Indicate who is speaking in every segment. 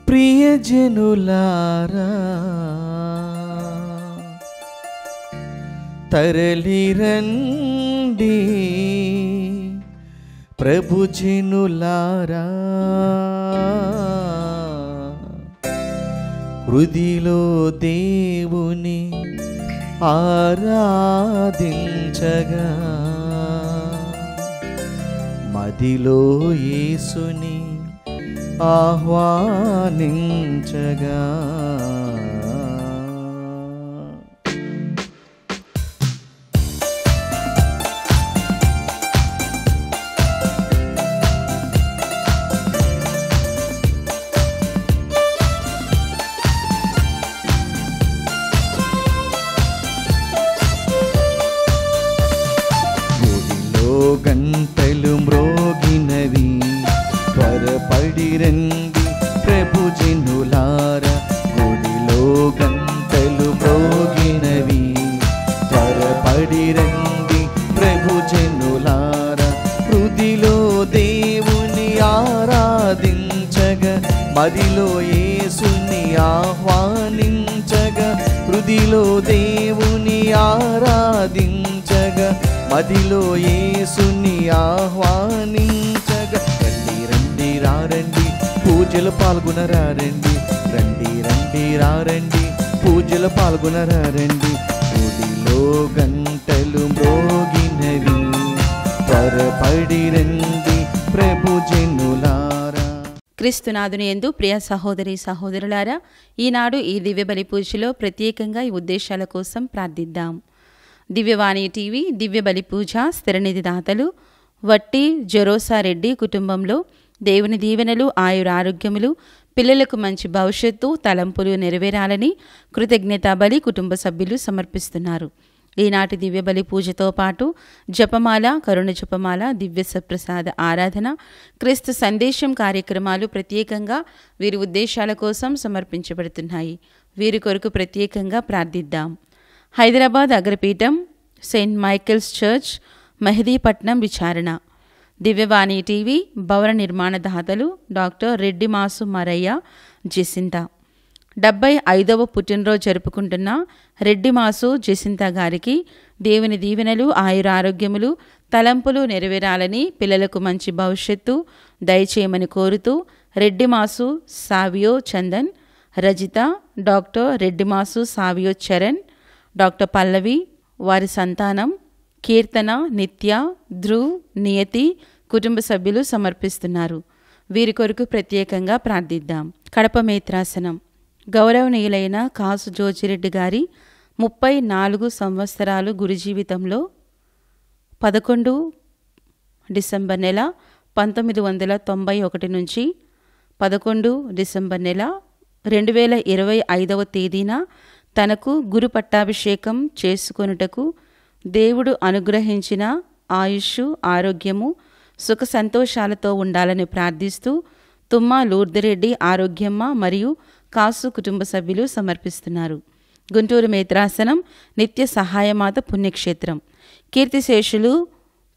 Speaker 1: ప్రియజనులారా, తరలిరండి ప్రభుజనులారా, హృదిలో దేవుని ఆరాధించగా, మదిలో యేసుని ఆహ్వానించగా. గంటలు మ్రోగినవి, త్వరపడిరండి ప్రభుజనులారా, గుడిలో గంటలు మ్రోగినవి, త్వరపడిరండి ప్రభుజనులారా, హృదిలో దేవుని ఆరాధించగా, మదిలో యేసుని ఆహ్వానించగా, హృదిలో దేవుని ఆరాధించగా, మదిలో యేసుని ఆహ్వానించగా. రండి రండి రారండి పూజలు పాల్గొనరారండి, రండి రండి రారండి పూజలు పాల్గొనరారండి, గుడిలో గంటలు మ్రోగినవి, త్వరపడి రండి ప్రభుజనులారా.
Speaker 2: క్రీస్తునాథుని యందు ప్రియ సహోదరి సహోదరులారా, ఈనాడు ఈ దివ్య బలి పూజలో ప్రత్యేకంగా ఈ ఉద్దేశాల కోసం ప్రార్థిద్దాం. దివ్యవాణి టీవీ దివ్య బలి పూజ స్థిరనిధి దాతలు వట్టి జరోసా రెడ్డి కుటుంబంలో దేవుని దీవెనలు, ఆయురారోగ్యములు, పిల్లలకు మంచి భవిష్యత్తు, తలంపులు నెరవేరాలని కృతజ్ఞతా బలి కుటుంబ సభ్యులు సమర్పిస్తున్నారు. ఈనాటి దివ్య బలి పూజతో పాటు జపమాల, కరుణ జపమాల, దివ్య సప్రసాద ఆరాధన, క్రీస్తు సందేశం కార్యక్రమాలు ప్రత్యేకంగా వీరి ఉద్దేశాల కోసం సమర్పించబడుతున్నాయి. వీరి కొరకు ప్రత్యేకంగా ప్రార్థిద్దాం. హైదరాబాద్ అగ్రపీఠం సెయింట్ మైకేల్స్ చర్చ్, మెహదీపట్నం విచారణ. దివ్యవాణి టీవీ భవన నిర్మాణ దాతలు డాక్టర్ రెడ్డి మాసు మరయ్య జెసింత. 75వ పుట్టినరోజు జరుపుకుంటున్న రెడ్డి మాసు జెసింత గారికి దేవుని దీవెనలు, ఆయురారోగ్యములు, తలంపులు నెరవేరాలని, పిల్లలకు మంచి భవిష్యత్తు దయచేయమని కోరుతూ రెడ్డి మాసు సావియో చందన్, రజిత, డాక్టర్ రెడ్డి మాసు సావియో చరణ్, డాక్టర్ పల్లవి, వారి సంతానం కీర్తన, నిత్య, ధ్రువ్, నియతి కుటుంబ సభ్యులు సమర్పిస్తున్నారు. వీరి కొరకు ప్రత్యేకంగా ప్రార్థిద్దాం. కడప మేత్రాసనం. గౌరవనీయులైన కాసు జోజిరెడ్డి గారి 34 సంవత్సరాలు గురు జీవితంలో 11 డిసెంబర్ నెల 1991 నుంచి 11 డిసెంబర్ నెల 2025వ తేదీన తనకు గురు పట్టాభిషేకం చేసుకొనుటకు దేవుడు అనుగ్రహించిన ఆయుష్, ఆరోగ్యము, సుఖ సంతోషాలతో ఉండాలని ప్రార్థిస్తూ తుమ్మా లూర్దిరెడ్డి, ఆరోగ్యమ్మ మరియు కాసు కుటుంబ సభ్యులు సమర్పిస్తున్నారు. గుంటూరు మేత్రాసనం నిత్య సహాయమాత పుణ్యక్షేత్రం. కీర్తిశేషులు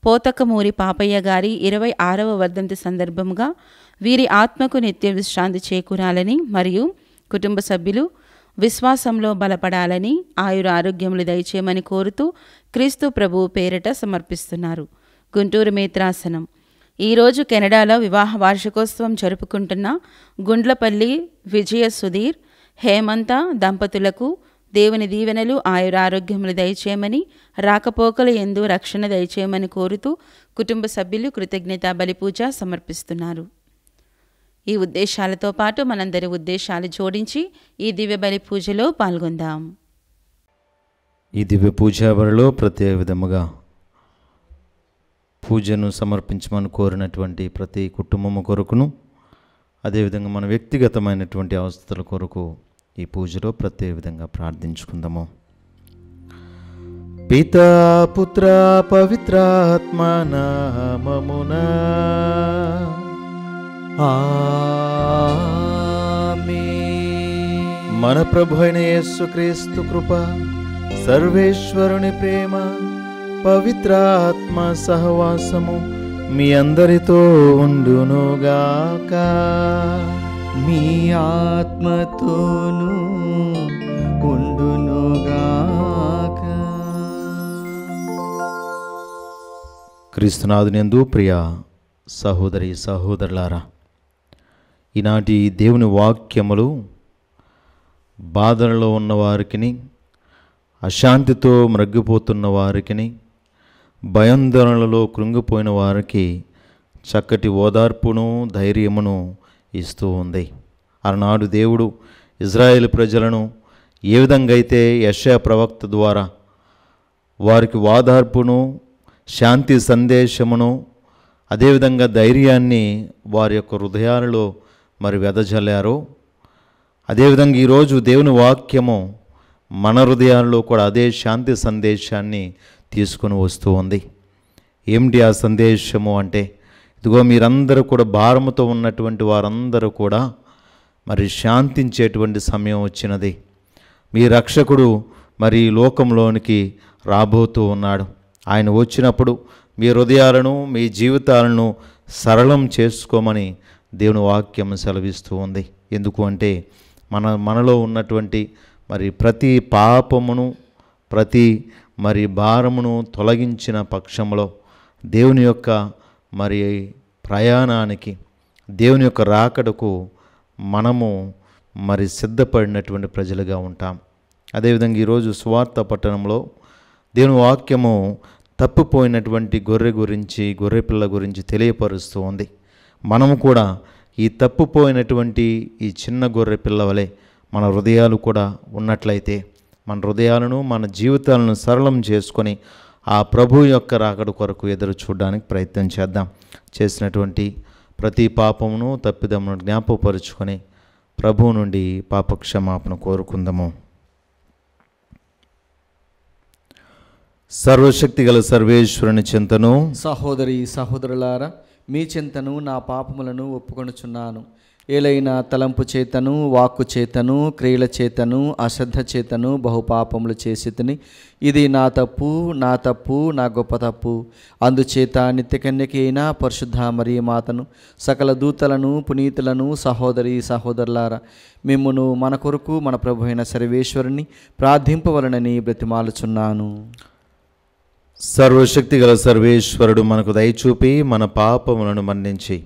Speaker 2: పోతకమూరి పాపయ్య గారి 26వ వర్ధంతి సందర్భంగా వీరి ఆత్మకు నిత్య విశ్రాంతి చేకూరాలని మరియు కుటుంబ సభ్యులు విశ్వాసంలో బలపడాలని, ఆయుర ఆరోగ్యములు దయచేయమని కోరుతూ క్రీస్తు ప్రభువు పేరిట సమర్పిస్తున్నారు. గుంటూరు మేత్రాసనం. ఈరోజు కెనడాలో వివాహ వార్షికోత్సవం జరుపుకుంటున్న గుండ్లపల్లి విజయ సుధీర్, హేమంత దంపతులకు దేవుని దీవెనలు, ఆయురారోగ్యములు దయచేయమని, రాకపోకల యందు రక్షణ దయచేయమని కోరుతూ కుటుంబ సభ్యులు కృతజ్ఞతా బలిపూజ సమర్పిస్తున్నారు. ఈ ఉద్దేశాలతో పాటు మనందరి ఉద్దేశాలు జోడించి ఈ దివ్య బలి పూజలో పాల్గొందాం.
Speaker 1: ఈ దివ్య పూజావరిలో ప్రత్యేక విధముగా పూజను సమర్పించమని కోరినటువంటి ప్రతి కుటుంబము కొరకును, అదేవిధంగా మన వ్యక్తిగతమైనటువంటి అవస్థల కొరకు ఈ పూజలో ప్రత్యేక విధంగా ప్రార్థించుకుందాము. పితా పుత్ర పవిత్రాత్మ నామమునా ఆమేన్. మన ప్రభు అయిన యేసుక్రీస్తు కృప, సర్వేశ్వరుని ప్రేమ, పవిత్రాత్మ సహవాసము మీ అందరితో ఉండునుగాక.
Speaker 3: మీ ఆత్మతోనూ ఉండునుగాక.
Speaker 1: క్రీస్తునాథునందు ప్రియ సహోదరి సహోదరులారా, ఈనాటి దేవుని వాక్యములు బాధలలో ఉన్నవారికి, అశాంతితో మ్రగ్గిపోతున్న వారికి, భయాందోళనలలో కృంగిపోయిన వారికి చక్కటి ఓదార్పును ధైర్యమును ఇస్తూ ఉంది. ఆనాడు దేవుడు ఇజ్రాయేల్ ప్రజలను ఏ విధంగా అయితే యెషయా ప్రవక్త ద్వారా వారికి ఓదార్పును, శాంతి సందేశమును, అదేవిధంగా ధైర్యాన్ని వారి యొక్క హృదయాలలో మరి వెదజల్లారో, అదేవిధంగా ఈరోజు దేవుని వాక్యము మన హృదయాల్లో కూడా అదే శాంతి సందేశాన్ని తీసుకొని వస్తూ ఉంది. ఏమిటి ఆ సందేశము అంటే, ఇదిగో మీరందరూ కూడా భారముతో ఉన్నటువంటి వారందరూ కూడా మరి శాంతించేటువంటి సమయం వచ్చినది. మీ రక్షకుడు మరి లోకంలోనికి రాబోతూ ఉన్నాడు. ఆయన వచ్చినప్పుడు మీ హృదయాలను, మీ జీవితాలను సరళం చేసుకోమని దేవుని వాక్యం సెలవిస్తూ ఉంది. ఎందుకు అంటే మనలో ఉన్నటువంటి మరి ప్రతి పాపమును, ప్రతి మరి భారమును తొలగించిన పక్షంలో దేవుని యొక్క మరి ప్రయాణానికి, దేవుని యొక్క రాకడకు మనము మరి సిద్ధపడినటువంటి ప్రజలుగా ఉంటాం. అదేవిధంగా ఈరోజు సువార్త పట్టణంలో దేవుని వాక్యము తప్పిపోయినటువంటి గొర్రెపిల్ల గురించి తెలియపరుస్తూ ఉంది. మనము కూడా ఈ తప్పిపోయినటువంటి ఈ చిన్న గొర్రె పిల్ల వలె మన హృదయాలు కూడా ఉన్నట్లయితే, మన హృదయాలను, మన జీవితాలను సరళం చేసుకొని ఆ ప్రభు యొక్క రాకడ కొరకు ఎదురు చూడడానికి ప్రయత్నం చేద్దాం. చేసినటువంటి ప్రతి పాపమును, తప్పిదమును జ్ఞాపకపరుచుకొని ప్రభువు నుండి పాపక్షమాపణ కోరుకుందాము. సర్వశక్తి గల సర్వేశ్వరుని చింతను,
Speaker 3: సహోదరి సహోదరులారా, మీ చింతను నా పాపములను ఒప్పుకొనుచున్నాను. ఏలైనా తలంపు చేతను, వాక్కు చేతను, క్రియల చేతను, అశ్రద్ధ చేతను బహుపాపములు చేసి తిని, ఇది నా తప్పు, నా గొప్ప తప్పు. అందుచేత నిత్యకన్యకి అయిన పరిశుద్ధ మరియమాతను, సకల దూతలను, పునీతులను, సహోదరి సహోదరులారా, మిమ్మును మన కొరకు మన ప్రభు అయిన సర్వేశ్వరుని ప్రార్థింపవలనని బ్రతిమాలుచున్నాను.
Speaker 1: సర్వశక్తి గల సర్వేశ్వరుడు మనకు దయచూపి మన పాపములను మన్నించి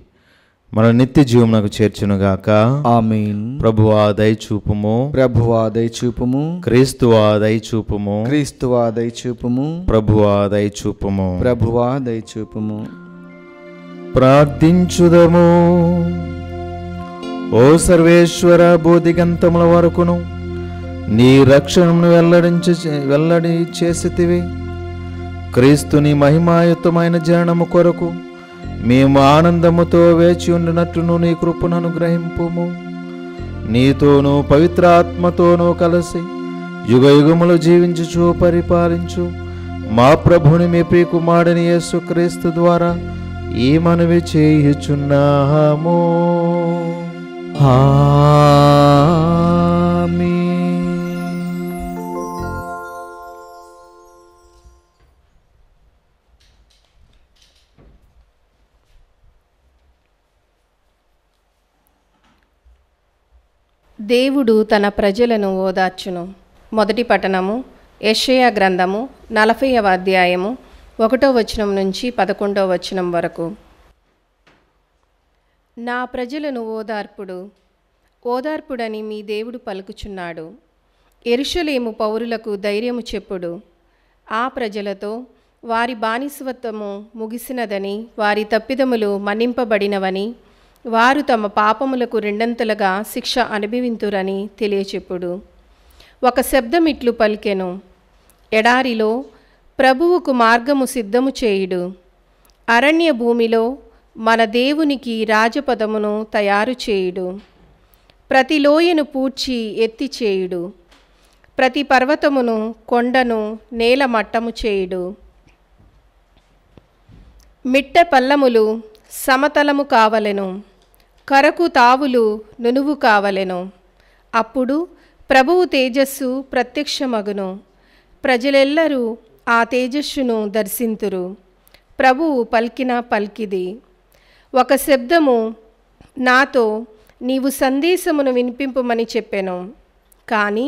Speaker 1: మన నిత్య జీవమునకు చేర్చునుగాక.
Speaker 3: ఆమేన్.
Speaker 1: ప్రభువా దయచూపుము,
Speaker 3: ప్రభువా దయచూపుము,
Speaker 1: క్రీస్తువా దయచూపుము,
Speaker 3: క్రీస్తువా దయచూపుము,
Speaker 1: ప్రభువా దయచూపుము,
Speaker 3: ప్రభువా దయచూపుము.
Speaker 1: ప్రార్థించుదము. ఓ సర్వేశ్వర, బోధిగంతముల వరకును నీ రక్షణను వెల్లడి చేసితివి. క్రీస్తుని మహిమాయుతమైన జననము కొరకు మేము ఆనందముతో వేచి ఉండినట్లును నీ కృపను అనుగ్రహింపుము. నీతోనూ పవిత్రాత్మతోనూ కలిసి యుగయుగములు జీవించుచు పరిపాలించు మా ప్రభుని మీ ప్రియకుమారుని యేసుక్రీస్తు ద్వారా ఈ మనవి చేయుచున్నాము.
Speaker 3: ఆమేన్.
Speaker 4: దేవుడు తన ప్రజలను ఓదార్చును. మొదటి పట్టణము యెషయా గ్రంథము 40వ అధ్యాయము 1వ వచనం నుంచి 11వ వచనం వరకు. నా ప్రజలను ఓదార్పుడని మీ దేవుడు పలుకుచున్నాడు. యెరూషలేము పౌరులకు ధైర్యము చెప్పుడు. ఆ ప్రజలతో వారి బానిసత్వము ముగిసినదని, వారి తప్పిదములు మన్నింపబడినవని, వారు తమ పాపములకు రెండంతలుగా శిక్ష అనుభవింతురని తెలియచెప్పుడు. ఒక శబ్దం ఇట్లు పలికెను, ఎడారిలో ప్రభువుకు మార్గము సిద్ధము చేయుడు, అరణ్య భూమిలో మన దేవునికి రాజపదమును తయారు చేయుడు. ప్రతి లోయను పూడ్చి ఎత్తి చేయుడు, ప్రతి పర్వతమును, కొండను నేల మట్టము చేయుడు. మిట్ట పల్లములు సమతలము కావలెను, కరకు తావులు నునువు కావలెను. అప్పుడు ప్రభువు తేజస్సు ప్రత్యక్షమగును, ప్రజలెల్లరూ ఆ తేజస్సును దర్శింతురు. ప్రభువు పలికిన పలికిది. ఒక శబ్దము నాతో, నీవు సందేశమును వినిపింపమని చెప్పెను. కానీ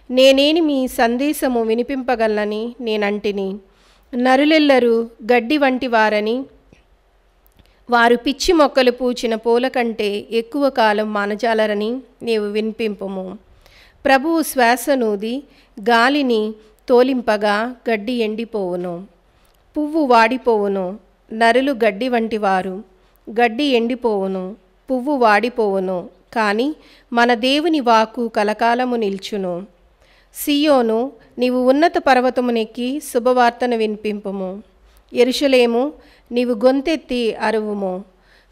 Speaker 4: నేనేని మీ సందేశము వినిపింపగలనని నేనంటిని. నరులెల్లరూ గడ్డి వంటి వారని, వారు పిచ్చి మొక్కలు పూచిన పూల కంటే ఎక్కువ కాలం మానజాలరని నీవు వినిపింపుము. ప్రభువు శ్వాసనూది గాలిని తోలింపగా గడ్డి ఎండిపోవును, పువ్వు వాడిపోవును. నరులు గడ్డి వంటి వారు, గడ్డి ఎండిపోవును, పువ్వు వాడిపోవును. కానీ మన దేవుని వాక్కు కలకాలము నిల్చును. సియోను, నీవు ఉన్నత పర్వతమునెక్కి శుభవార్తను వినిపింపుము. యెరూషలేము, నీవు గొంతెత్తి అరువుము,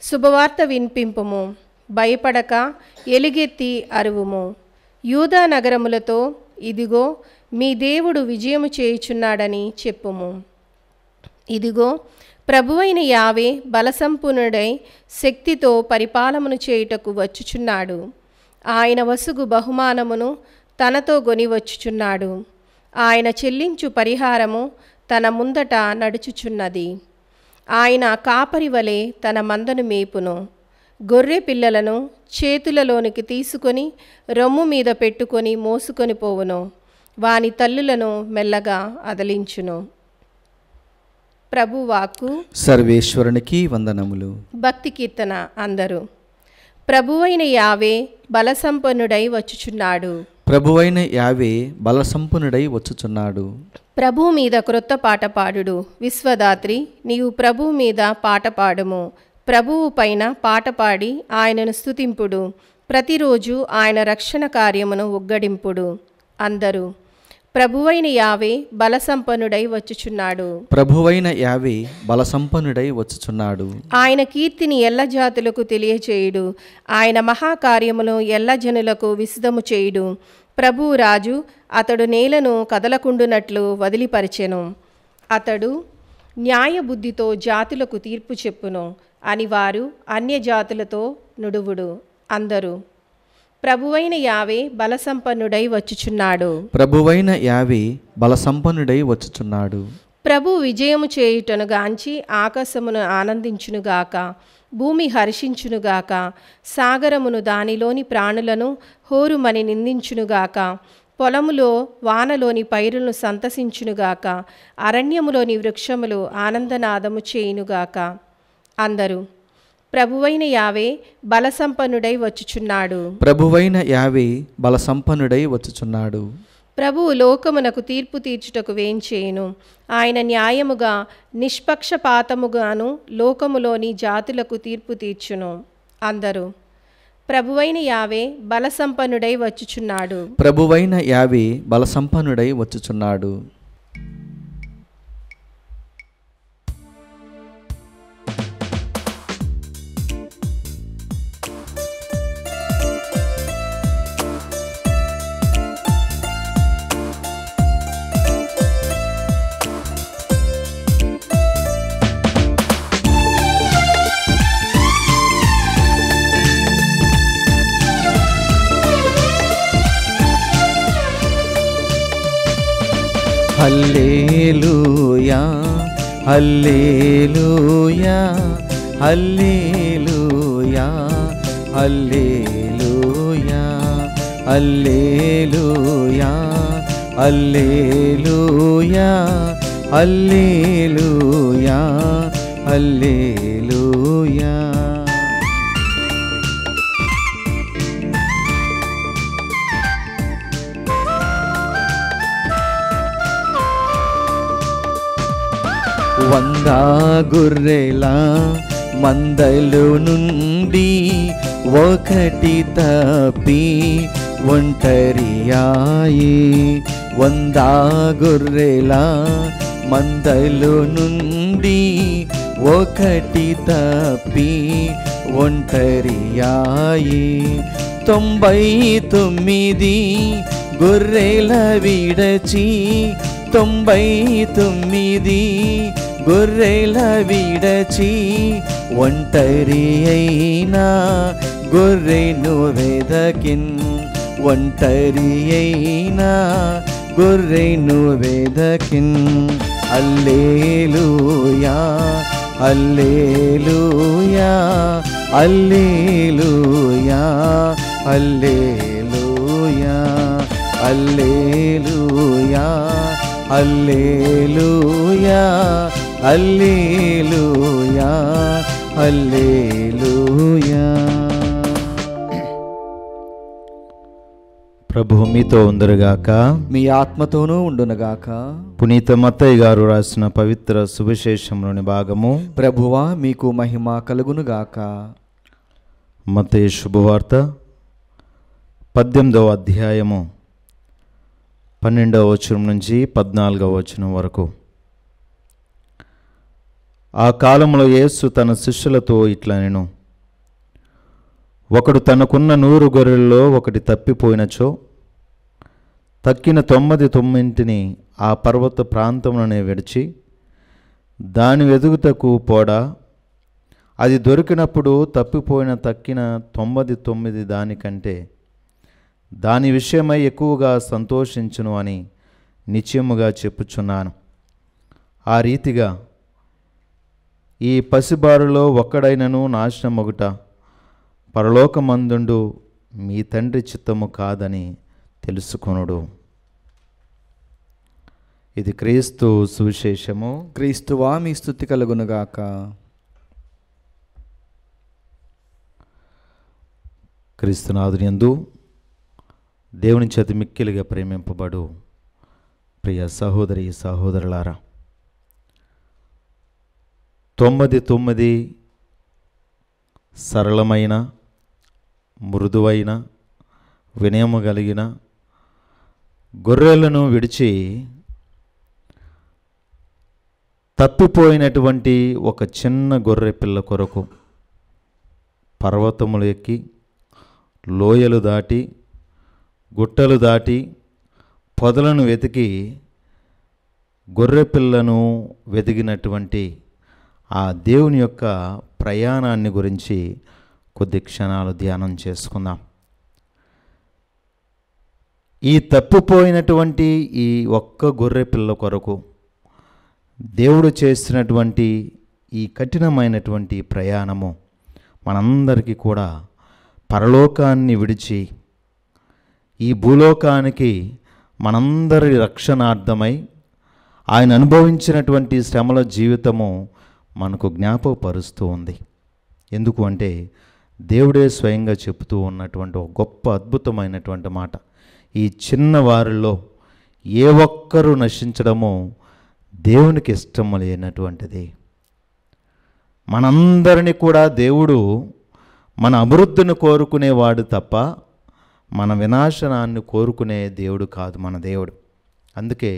Speaker 4: శుభవార్త వినిపింపుము. భయపడక ఎలుగెత్తి అరువుము. యూదా నగరములతో, ఇదిగో మీ దేవుడు విజయము చేయుచున్నాడని చెప్పుము. ఇదిగో ప్రభువైన యావే బలసంపన్నుడై శక్తితో పరిపాలనను చేయుటకు వచ్చుచున్నాడు. ఆయన వసుగు బహుమానమును తనతో గొని వచ్చుచున్నాడు. ఆయన చెల్లించు పరిహారము తన ముందట నడుచుచున్నది. ఆయన కాపరి వలె తన మందను మేపును. గొర్రె పిల్లలను చేతులలోనికి తీసుకొని రొమ్ము మీద పెట్టుకొని మోసుకొని పోవును. వాని తల్లులను మెల్లగా అదలించును. ప్రభువాకు.
Speaker 3: సర్వేశ్వరునికి వందనములు.
Speaker 4: భక్తి కీర్తన అందరూ. ప్రభువైన యావే బలసంపన్నుడై వచ్చుచున్నాడు.
Speaker 3: ప్రభువైన యావే బలసంపన్నుడై వచ్చుచున్నాడు.
Speaker 4: ప్రభు మీద క్రొత్త పాట పాడుడు. విశ్వదాత్రి, నీవు ప్రభు మీద పాట పాడుము. ప్రభువు పైన పాట పాడి ఆయనను స్తుతింపుడు. ప్రతిరోజు ఆయన రక్షణ కార్యమును ఉగ్గడింపుడు. అందరూ. ప్రభువైన యావే బలసంపన్నుడై వచ్చుచున్నాడు.
Speaker 3: ప్రభువైన యావే బలసంపన్నుడై వచ్చుచున్నాడు.
Speaker 4: ఆయన కీర్తిని ఎల్ల జాతులకు తెలియచేయుడు. ఆయన మహాకార్యమును ఎల్ల జనులకు విశదము చేయుడు. ప్రభువు రాజు, అతడు నేలను కదలకుండునట్లు వదిలిపరిచెను. అతడు న్యాయబుద్ధితో జాతులకు తీర్పు చెప్పును అని వారు అన్యజాతులతో నుడువుడు. అందరూ. ప్రభువైన యావే బలసంపన్నుడై వచ్చుచున్నాడు.
Speaker 3: ప్రభువైన యావే బలసంపన్నుడై వచ్చుచున్నాడు.
Speaker 4: ప్రభు విజయము చేయుటను గాంచి ఆకాశమును ఆనందించునుగాక, భూమి హర్షించునుగాక. సాగరమును దానిలోని ప్రాణులను హోరుమని నిందించునుగాక. పొలములో వానలోని పైరులను సంతసించునుగాక. అరణ్యములోని వృక్షములు ఆనందనాదము చేయునుగాక. అందరూ. ప్రభువైన యావే బలసంపన్నుడై వచ్చుచున్నాడు.
Speaker 3: ప్రభువైన యావే బలసంపన్నుడై వచ్చుచున్నాడు.
Speaker 4: ప్రభువు లోకమునకు తీర్పు తీర్చుటకు వేంచేయును. ఆయన న్యాయముగా నిష్పక్షపాతముగాను లోకములోని జాతులకు తీర్పు తీర్చును. అందరూ. ప్రభువైన యావే బలసంపన్నుడై వచ్చుచున్నాడు.
Speaker 3: ప్రభువైన యావే బలసంపన్నుడై వచ్చుచున్నాడు. హల్లెలూయా హల్లెలూయా హల్లెలూయా హల్లెలూయా హల్లెలూయా హల్లెలూయా హల్లెలూయా హల్లెలూయా. వంద గొర్రెల మందలో నుండి ఒకటి తప్పి ఒంటరియాయి. 100 గొర్రెల మందలో నుండి ఒకటి తప్పి ఒంటరియాయి. 99 గొర్రెల విడచి 99 గొర్రెల విడచి ఒంటరి అయినా గొర్రెను వెదకిన్. ఒంటరి అయినా గొర్రెను వెదకిన్. హల్లెలూయా హల్లెలూయా హల్లెలూయా హల్లెలూయా హల్లెలూయా హల్లెలూయా హల్లెలూయా హల్లెలూయా.
Speaker 1: ప్రభువు మీతో ఉందరుగాక,
Speaker 3: మీ ఆత్మతోనూ ఉండునుగాక.
Speaker 1: పునీత మత్తయ్య గారు రాసిన పవిత్ర సువిశేషంలోని భాగము.
Speaker 3: ప్రభువా మీకు మహిమ కలుగునుగాక.
Speaker 1: మత్తయి శుభవార్త 18వ అధ్యాయము 12వ వచనం నుంచి 14వ వచనం వరకు. ఆ కాలంలో యేసు తన శిష్యులతో ఇట్లా నేను, ఒకడు తనకున్న 100 గొర్రెల్లో ఒకటి తప్పిపోయినచో తక్కిన 99 ఆ పర్వత ప్రాంతంలోనే విడిచి దాని వెదుగుటకు పోడా, అది దొరికినప్పుడు తప్పిపోయిన తక్కిన 99 దానికంటే దాని విషయమై ఎక్కువగా సంతోషించును అని నిశ్చయముగా చెప్పుచున్నాను. ఆ రీతిగా ఈ పసిబారులో ఒక్కడైనను నాశనమొగుట పరలోకమందుండు మీ తండ్రి చిత్తము కాదని తెలుసుకొనుడు. ఇది క్రీస్తు సువిశేషము.
Speaker 3: క్రీస్తువా మీ స్తుతి కలుగునుగాక.
Speaker 1: క్రీస్తునాథునియందు దేవుని చేత మిక్కిలిగా ప్రేమింపబడు ప్రియ సహోదరి సహోదరులారా, 99 సరళమైన, మృదువైన, వినయము కలిగిన గొర్రెలను విడిచి తప్పిపోయినటువంటి ఒక చిన్న గొర్రె పిల్ల కొరకు పర్వతములు ఎక్కి, లోయలు దాటి, గుట్టలు దాటి, పొదలను వెతికి గొర్రె పిల్లను వెతికినటువంటి ఆ దేవుని యొక్క ప్రయాణాన్ని గురించి కొద్ది క్షణాలు ధ్యానం చేసుకుందాం. ఈ తప్పిపోయినటువంటి ఈ ఒక్క గొర్రె పిల్ల కొరకు దేవుడు చేసినటువంటి ఈ కఠినమైనటువంటి ప్రయాణము మనందరికీ కూడా పరలోకాన్ని విడిచి ఈ భూలోకానికి మనందరి రక్షణార్థమై ఆయన అనుభవించినటువంటి శ్రమల జీవితము మనకు జ్ఞాపకపరుస్తూ ఉంది. ఎందుకు అంటే దేవుడే స్వయంగా చెబుతూ ఉన్నటువంటి ఒక గొప్ప అద్భుతమైనటువంటి మాట, ఈ చిన్న వారిలో ఏ ఒక్కరూ నశించడము దేవునికి ఇష్టము లేనటువంటిది. మనందరినీ కూడా దేవుడు మన అభివృద్ధిని కోరుకునేవాడు తప్ప మన వినాశనాన్ని కోరుకునే దేవుడు కాదు మన దేవుడు. అందుకే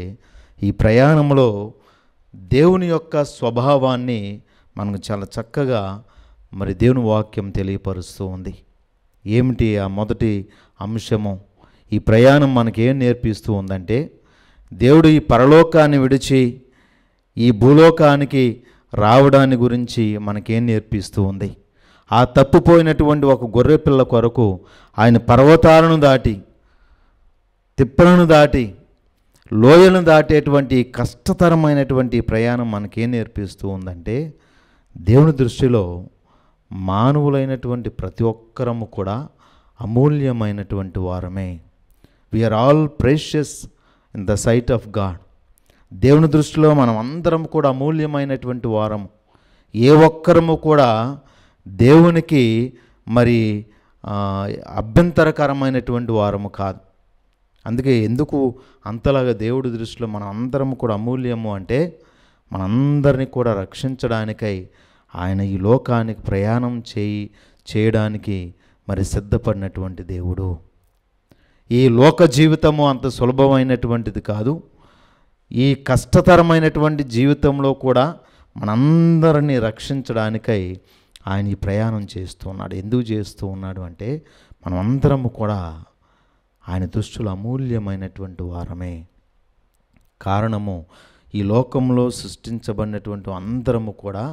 Speaker 1: ఈ ప్రయాణంలో దేవుని యొక్క స్వభావాన్ని మనకు చాలా చక్కగా మరి దేవుని వాక్యం తెలియపరుస్తూ ఉంది. ఏమిటి ఆ మొదటి అంశము? ఈ ప్రయాణం మనకేం నేర్పిస్తూ ఉందంటే, దేవుడు ఈ పరలోకాన్ని విడిచి ఈ భూలోకానికి రావడాన్ని గురించి మనకేం నేర్పిస్తూ ఉంది? ఆ తప్పిపోయినటువంటి ఒక గొర్రె పిల్ల కొరకు ఆయన పర్వతాలను దాటి, తిప్పలను దాటి, లోయలను దాటేటువంటి కష్టతరమైనటువంటి ప్రయాణం మనకేం నేర్పిస్తూ ఉందంటే, దేవుని దృష్టిలో మానవులైనటువంటి ప్రతి ఒక్కరము కూడా అమూల్యమైనటువంటి వారమే. We are all precious in the sight of God. దేవుని దృష్టిలో మనం అందరం కూడా అమూల్యమైనటువంటి వారము. ఏ ఒక్కరము కూడా దేవునికి మరి అభ్యంతరకరమైనటువంటి వారము కాదు. అందుకే ఎందుకు అంతలాగా దేవుడి దృష్టిలో మనం అందరం కూడా అమూల్యము అంటే, మనందరినీ కూడా రక్షించడానికై ఆయన ఈ లోకానికి ప్రయాణం చేయడానికి మరి సిద్ధపడినటువంటి దేవుడు. ఈ లోక జీవితము అంత సులభమైనటువంటిది కాదు. ఈ కష్టతరమైనటువంటి జీవితంలో కూడా మనందరినీ రక్షించడానికై ఆయన ఈ ప్రయాణం చేస్తూ ఉన్నాడు. ఎందుకు చేస్తూ ఉన్నాడు అంటే, మనం అందరము కూడా ఆయన దృష్టిలో అమూల్యమైనటువంటి వారమే. కారణము, ఈ లోకంలో సృష్టించబడినటువంటి అందరము కూడా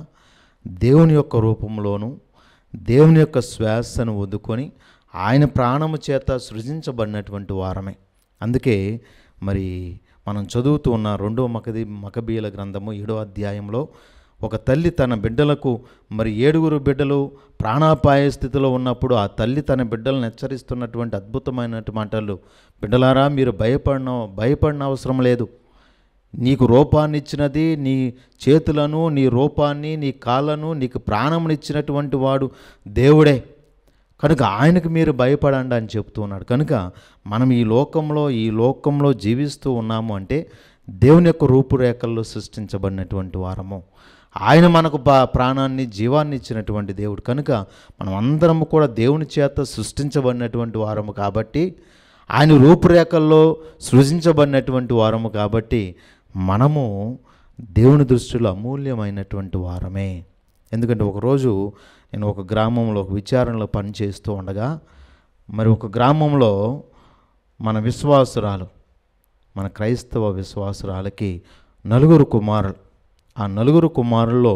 Speaker 1: దేవుని యొక్క రూపంలోను దేవుని యొక్క శ్వాసను వదుకొని ఆయన ప్రాణము చేత సృజించబడినటువంటి వారమే. అందుకే మరి మనం చదువుతూ ఉన్న 2వ మకబీయుల గ్రంథము 7వ అధ్యాయంలో ఒక తల్లి తన బిడ్డలకు మరి 7 బిడ్డలు ప్రాణాపాయ స్థితిలో ఉన్నప్పుడు ఆ తల్లి తన బిడ్డలను హెచ్చరిస్తున్నటువంటి అద్భుతమైన మాటలు, బిడ్డలారా మీరు భయపడిన అవసరం లేదు. నీకు రూపాన్ని ఇచ్చినది, నీ చేతులను, నీ రూపాన్ని, నీ కాళ్ళను, నీకు ప్రాణమునిచ్చినటువంటి వాడు దేవుడే. కనుక ఆయనకు మీరు భయపడండి అని చెప్తూ ఉన్నాడు. కనుక మనం ఈ లోకంలో జీవిస్తూ ఉన్నాము అంటే దేవుని యొక్క రూపురేఖల్లో సృష్టించబడినటువంటి వారము. ఆయన మనకు ప్రాణాన్ని, జీవాన్ని ఇచ్చినటువంటి దేవుడు. కనుక మనం అందరము కూడా దేవుని చేత సృష్టించబడినటువంటి వారము కాబట్టి, ఆయన రూపురేఖల్లో సృజించబడినటువంటి వారము కాబట్టి మనము దేవుని దృష్టిలో అమూల్యమైనటువంటి వారమే. ఎందుకంటే ఒకరోజు నేను ఒక గ్రామంలో ఒక విచారణలో పనిచేస్తూ ఉండగా, మరి ఒక గ్రామంలో మన విశ్వాసురాలు, మన క్రైస్తవ విశ్వాసురాలకి 4 కుమారులు. ఆ 4 కుమారుల్లో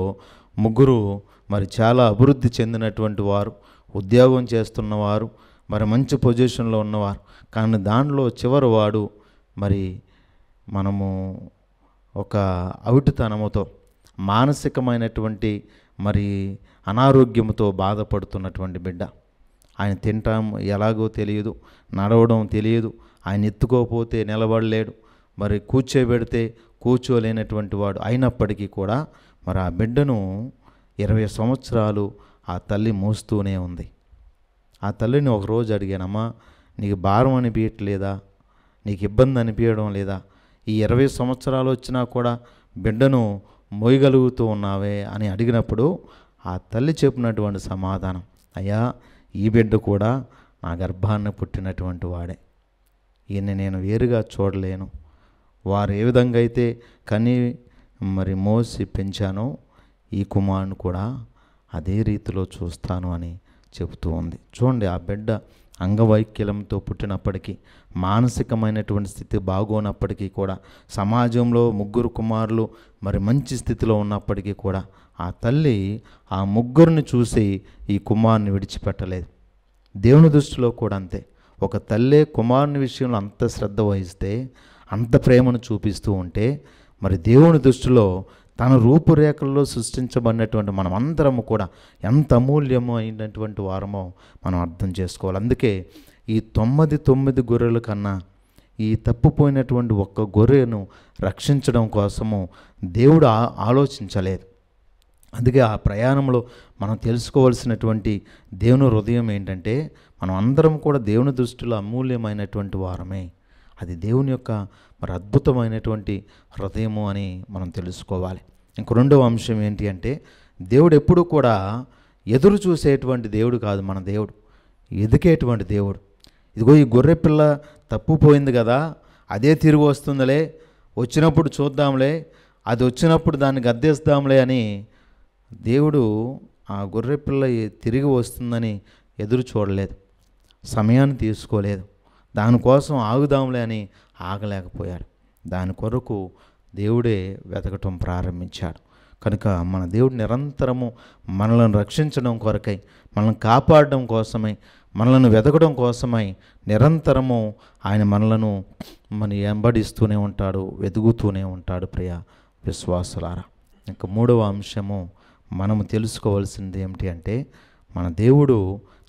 Speaker 1: 3 మరి చాలా అభివృద్ధి చెందినటువంటి వారు, ఉద్యోగం చేస్తున్నవారు, మరి మంచి పొజిషన్లో ఉన్నవారు. కానీ దానిలో చివరి వాడు మరి మనము ఒక అవిటితనముతో, మానసికమైనటువంటి మరి అనారోగ్యంతో బాధపడుతున్నటువంటి బిడ్డ. ఆయన తింటాం ఎలాగో తెలియదు, నడవడం తెలియదు, ఆయన ఎత్తుకోపోతే నిలబడలేడు, మరి కూర్చోబెడితే కూర్చోలేనటువంటి వాడు. అయినప్పటికీ కూడా మరి ఆ బిడ్డను 20 సంవత్సరాలు ఆ తల్లి మోస్తూనే ఉంది. ఆ తల్లిని ఒకరోజు అడిగానమ్మా, నీకు భారం అనిపించట్లేదా, నీకు ఇబ్బంది అనిపించడం లేదా, ఈ 20 సంవత్సరాలు వచ్చినా కూడా బిడ్డను మోయగలుగుతూ ఉన్నావే అని అడిగినప్పుడు ఆ తల్లి చెప్పినటువంటి సమాధానం, అయ్యా ఈ బిడ్డ కూడా నా గర్భాన్ని పుట్టినటువంటి వాడే, ఈయన్ని నేను వేరుగా చూడలేను. వారు ఏ విధంగా అయితే కని మరి మోసి పెంచానో ఈ కుమారుని కూడా అదే రీతిలో చూస్తాను అని చెబుతూ ఉంది. చూడండి, ఆ బిడ్డ అంగవైకల్యంతో పుట్టినప్పటికీ, మానసికమైనటువంటి స్థితి బాగోనప్పటికీ కూడా, సమాజంలో 3 కుమారులు మరి మంచి స్థితిలో ఉన్నప్పటికీ కూడా ఆ తల్లి ఆ 3 చూసి ఈ కుమారుని విడిచిపెట్టలేదు. దేవుని దృష్టిలో కూడా అంతే. ఒక తల్లే కుమారుని విషయంలో అంత శ్రద్ధ వహిస్తే, అంత ప్రేమను చూపిస్తూ ఉంటే, మరి దేవుని దృష్టిలో తన రూపురేఖల్లో సృష్టించబడినటువంటి మనం అందరము కూడా ఎంత అమూల్యమో అయినటువంటి వారమో మనం అర్థం చేసుకోవాలి. అందుకే ఈ 99 గొర్రెల కన్నా ఈ తప్పిపోయినటువంటి ఒక్క గొర్రెను రక్షించడం కోసము దేవుడు ఆలోచించలేదు. అందుకే ఆ ప్రయాణంలో మనం తెలుసుకోవాల్సినటువంటి దేవుని హృదయం ఏంటంటే, మనం అందరం కూడా దేవుని దృష్టిలో అమూల్యమైనటువంటి వారమే. అది దేవుని యొక్క మరి అద్భుతమైనటువంటి హృదయము అని మనం తెలుసుకోవాలి. ఇంక 2వ అంశం ఏంటి అంటే, దేవుడు ఎప్పుడు కూడా ఎదురు చూసేటువంటి దేవుడు కాదు. మన దేవుడు ఎదికేటువంటి దేవుడు. ఇదిగో ఈ గొర్రె పిల్ల తప్పిపోయింది కదా, అదే తిరిగి వస్తుందిలే, వచ్చినప్పుడు చూద్దాంలే, అది వచ్చినప్పుడు దాన్ని గద్దేస్తాంలే అని దేవుడు ఆ గొర్రె పిల్ల తిరిగి వస్తుందని ఎదురు చూడలేదు, సమయాన్ని తీసుకోలేదు, దానికోసం ఆగుదాంలే అని ఆగలేకపోయాడు. దాని కొరకు దేవుడే వెతకటం ప్రారంభించాడు. కనుక మన దేవుడు నిరంతరము మనలను రక్షించడం కొరకై, మనల్ని కాపాడడం కోసమై, మనలను వెతకడం కోసమై నిరంతరము ఆయన మనలను వెంబడిస్తూనే ఉంటాడు, వెతుకుతూనే ఉంటాడు. ప్రియ విశ్వాసులారా, ఇంకా 3వ అంశము మనము తెలుసుకోవాల్సింది ఏమిటి అంటే, మన దేవుడు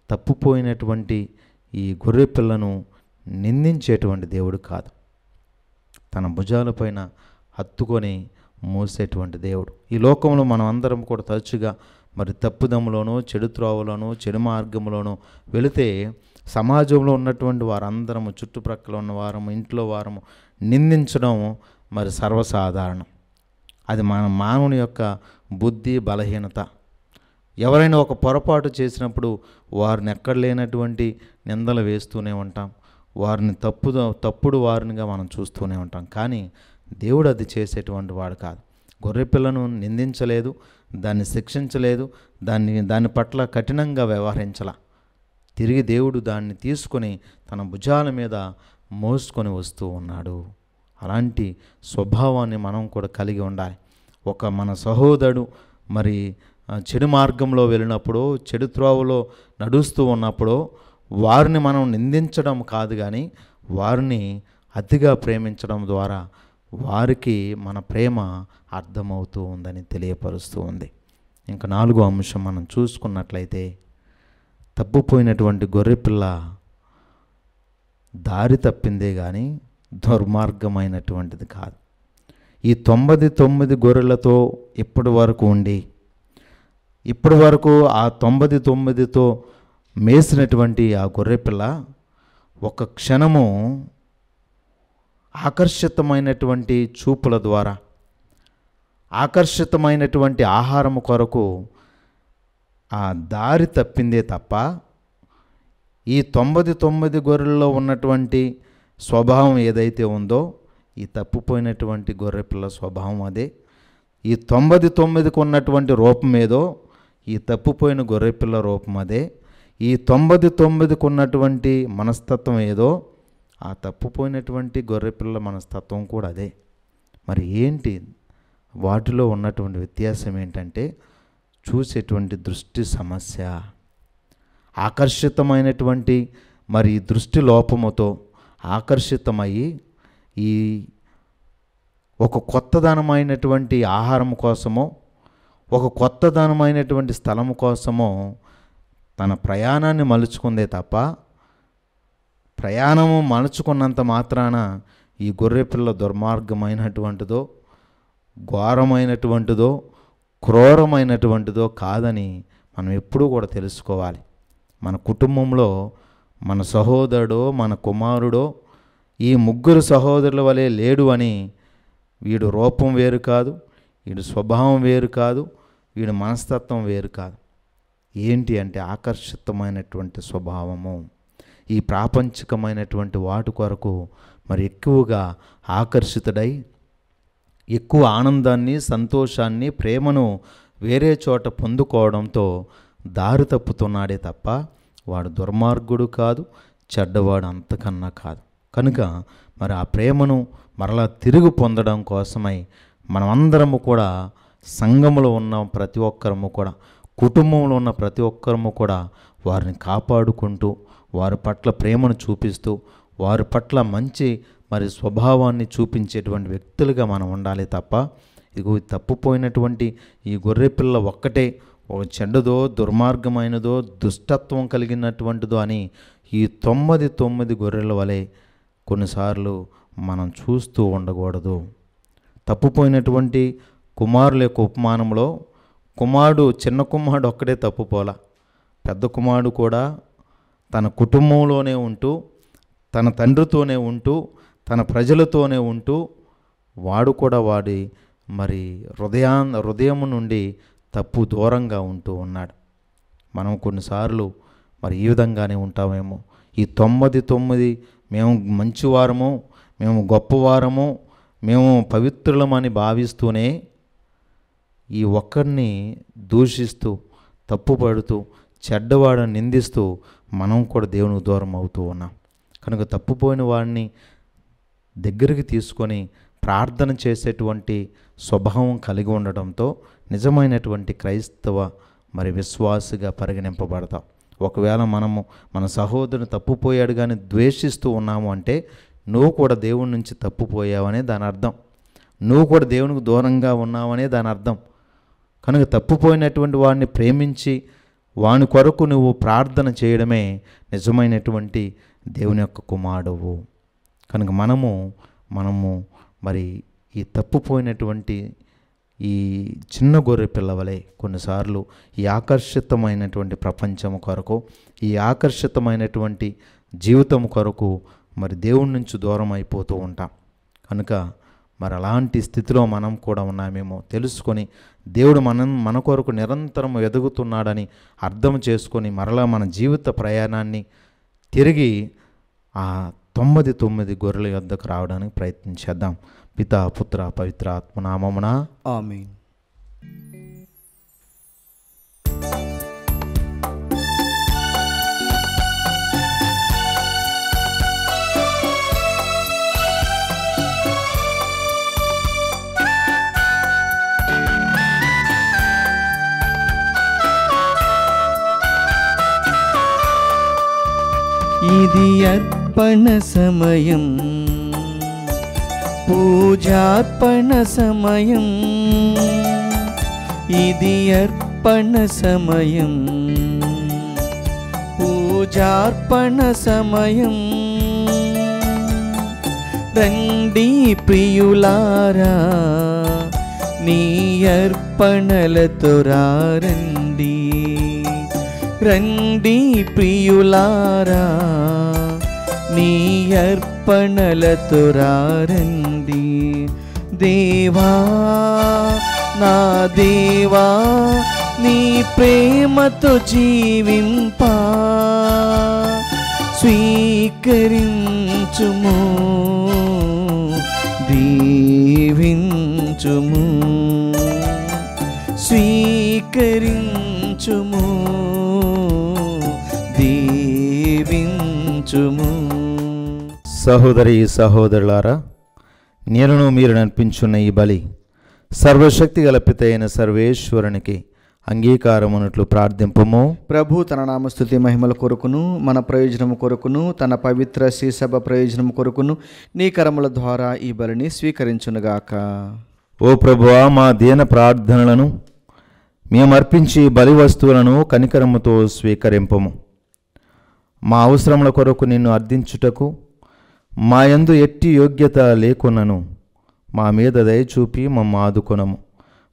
Speaker 1: తప్పిపోయినటువంటి ఈ గొర్రె పిల్లను నిందించేటువంటి దేవుడు కాదు, తన భుజాలపైన హత్తుకొని మోసేటువంటి దేవుడు. ఈ లోకంలో మనం అందరం కూడా తరచుగా మరి తప్పుదమ్ములోనో, చెడు త్రోవలోనో, చెడు మార్గంలోనో వెళితే సమాజంలో ఉన్నటువంటి వారందరము, చుట్టుప్రక్కల ఉన్న వారము, ఇంట్లో వారము నిందించడం మరి సర్వసాధారణం. అది మన మానవుని యొక్క బుద్ధి బలహీనత. ఎవరైనా ఒక పొరపాటు చేసినప్పుడు వారిని ఎక్కడ లేనటువంటి నిందలు వేస్తూనే ఉంటాం, వారిని తప్పుడు వారినిగా మనం చూస్తూనే ఉంటాం. కానీ దేవుడు అది చేసేటువంటి వాడు కాదు. గొర్రెపిల్లను నిందించలేదు, దాన్ని శిక్షించలేదు, దాని పట్ల కఠినంగా వ్యవహరించలా. తిరిగి దేవుడు దాన్ని తీసుకొని తన భుజాల మీద మోసుకొని వస్తూ ఉన్నాడు. అలాంటి స్వభావాన్ని మనం కూడా కలిగి ఉండాలి. మన సహోదరుడు మరి చెడు మార్గంలో వెళ్ళినప్పుడు, చెడు త్రోవలో నడుస్తూ ఉన్నప్పుడు వారిని మనం నిందించడం కాదు, కానీ వారిని అతిగా ప్రేమించడం ద్వారా వారికి మన ప్రేమ అర్థమవుతూ ఉందని తెలియపరుస్తూ ఉంది. ఇంకా 4వ అంశం మనం చూసుకున్నట్లయితే, తప్పిపోయినటువంటి గొర్రెపిల్ల దారి తప్పిందే కానీ దుర్మార్గమైనటువంటిది కాదు. ఈ 99 గొర్రెలతో ఇప్పటి వరకు ఉండి, ఇప్పటి వరకు ఆ 99తో మేసినటువంటి ఆ గొర్రెపిల్ల ఒక క్షణము ఆకర్షితమైనటువంటి చూపుల ద్వారా, ఆకర్షితమైనటువంటి ఆహారం కొరకు ఆ దారి తప్పిందే తప్ప, ఈ 99 గొర్రెల్లో ఉన్నటువంటి స్వభావం ఏదైతే ఉందో, ఈ తప్పిపోయినటువంటి గొర్రెపిల్ల స్వభావం అదే. ఈ 99కు ఉన్నటువంటి రూపం ఏదో, ఈ తప్పిపోయిన గొర్రెపిల్ల రూపం అదే. ఈ 99కు ఉన్నటువంటి మనస్తత్వం ఏదో, ఆ తప్పిపోయినటువంటి గొర్రెపిల్ల మనస్తత్వం కూడా అదే. మరి ఏంటి వాటిలో ఉన్నటువంటి వ్యత్యాసం ఏంటంటే, చూసేటువంటి దృష్టి సమస్య. ఆకర్షితమైనటువంటి మరి దృష్టి లోపముతో ఆకర్షితమయ్యి ఈ ఒక కొత్తదనమైనటువంటి ఆహారం కోసమో, ఒక కొత్తదనమైనటువంటి స్థలము కోసమో తన ప్రయాణాన్ని మలుచుకుందే తప్ప, ప్రయాణము మలుచుకున్నంత మాత్రాన ఈ గొర్రెపిల్ల దుర్మార్గమైనటువంటిదో, ఘోరమైనటువంటిదో, క్రూరమైనటువంటిదో కాదని మనం ఎప్పుడూ కూడా తెలుసుకోవాలి. మన కుటుంబంలో మన సహోదరుడో, మన కుమారుడో ఈ 3 సహోదరుల వలె లేడు అని, వీడు రూపం వేరు కాదు, వీడు స్వభావం వేరు కాదు, వీడి మనస్తత్వం వేరు కాదు. ఏంటి అంటే ఆకర్షితమైనటువంటి స్వభావము. ఈ ప్రాపంచికమైనటువంటి వాటి కొరకు మరి ఎక్కువగా ఆకర్షితుడై, ఎక్కువ ఆనందాన్ని, సంతోషాన్ని, ప్రేమను వేరే చోట పొందుకోవడంతో దారి తప్పుతున్నాడే తప్ప వాడు దుర్మార్గుడు కాదు, చెడ్డవాడు అంతకన్నా కాదు. కనుక మరి ఆ ప్రేమను మరలా తిరిగి పొందడం కోసమై మనమందరము కూడా, సంఘములో ఉన్న ప్రతి ఒక్కరము కూడా, కుటుంబంలో ఉన్న ప్రతి ఒక్కరము కూడా వారిని కాపాడుకుంటూ, వారి పట్ల ప్రేమను చూపిస్తూ, వారి పట్ల మంచి మరి స్వభావాన్ని చూపించేటువంటి వ్యక్తులుగా మనం ఉండాలి తప్ప, ఇగో తప్పిపోయినటువంటి ఈ గొర్రెపిల్ల ఒక్కటే ఒక చెడ్డదో, దుర్మార్గమైనదో, దుష్టత్వం కలిగినటువంటిదో అని ఈ 99 గొర్రెల వలె కొన్నిసార్లు మనం చూస్తూ ఉండకూడదు. తప్పిపోయినటువంటి కుమారుల యొక్క ఉపమానంలో చిన్న కుమారుడు ఒక్కడే తప్పుపోలా. పెద్ద కుమారుడు కూడా తన కుటుంబంలోనే ఉంటూ, తన తండ్రితోనే ఉంటూ, తన ప్రజలతోనే ఉంటూ, వాడు కూడా వాడి మరి హృదయం నుండి తప్పు దూరంగా ఉంటూ ఉన్నాడు. మనం కొన్నిసార్లు మరి ఈ విధంగానే ఉంటామేమో. ఈ 99 మేము మంచివారము, మేము గొప్పవారము, మేము పవిత్రులమని భావిస్తూనే ఈ ఒక్కరిని దూషిస్తూ, తప్పుపడుతూ, చెడ్డవాడని నిందిస్తూ మనం కూడా దేవునికి దూరం అవుతూ ఉన్నాం. కనుక తప్పిపోయిన వాడిని దగ్గరికి తీసుకొని ప్రార్థన చేసేటువంటి స్వభావం కలిగి ఉండడంతో నిజమైనటువంటి క్రైస్తవ మరి విశ్వాసిగా పరిగణింపబడతాం. ఒకవేళ మనము మన సహోదరుని తప్పుపోయాడు కానీ ద్వేషిస్తూ ఉన్నాము అంటే నువ్వు కూడా దేవుని నుంచి తప్పుపోయావనే దాని అర్థం. నువ్వు కూడా దేవునికి దూరంగా ఉన్నావనే దాని అర్థం. కనుక తప్పుపోయినటువంటి వాడిని ప్రేమించి వాని కొరకు నువ్వు ప్రార్థన చేయడమే నిజమైనటువంటి దేవుని యొక్క కుమారుడువు. కనుక మనము మరి ఈ తప్పుపోయినటువంటి ఈ చిన్న గొర్రె పిల్లవలే కొన్నిసార్లు ఈ ఆకర్షితమైనటువంటి ప్రపంచం కొరకు, ఈ ఆకర్షితమైనటువంటి జీవితం కొరకు మరి దేవుడి నుంచి దూరం అయిపోతూ ఉంటాం. కనుక మరి అలాంటి స్థితిలో మనం కూడా ఉన్నామేమో తెలుసుకొని, దేవుడు మన కొరకు నిరంతరం ఎదుగుతున్నాడని అర్థం చేసుకొని మరలా మన జీవిత ప్రయాణాన్ని తిరిగి ఆ 99 గొర్రెల యొద్దకు రావడానికి ప్రయత్నించేద్దాం. పితా, పుత్ర, పవిత్ర ఆత్మ నామమున
Speaker 3: ఆమేన్. ఇది అర్పణ సమయం, పూజార్పణ సమయం, ఇది అర్పణ సమయం. పూజార్పణ సమయం, రండి ప్రియులారా, నీ అర్పణలతో రండి. రండి ప్రియులారా, నీ అర్పణలతో రండి. దేవా నా దేవా, నీ ప్రేమతో జీవింపా స్వీకరించుము, దీవించుము. స్వీకరించుము, దీవించుము.
Speaker 1: సహోదరి సహోదరులారా, నేనును మీరు నడిపించున్న ఈ బలి సర్వశక్తి గల పిత అయిన సర్వేశ్వరునికి అంగీకారమునట్లు ప్రార్థింపము.
Speaker 3: ప్రభు తన నామస్తుతి మహిమల కొరకును, మన ప్రయోజనము కొరకును, తన పవిత్ర శ్రీసభ ప్రయోజనము కొరకును నీ కరముల ద్వారా ఈ బలిని స్వీకరించునుగాక.
Speaker 1: ఓ ప్రభువా, మా దీన ప్రార్థనలను మేము అర్పించి బలి వస్తువులను కనికరముతో స్వీకరింపము. మా అవసరముల కొరకు నిన్ను అర్థించుటకు మా యందు ఎట్టి యోగ్యత లేకున్నను మా మీద దయచూపి మమ్మ ఆదుకొనము.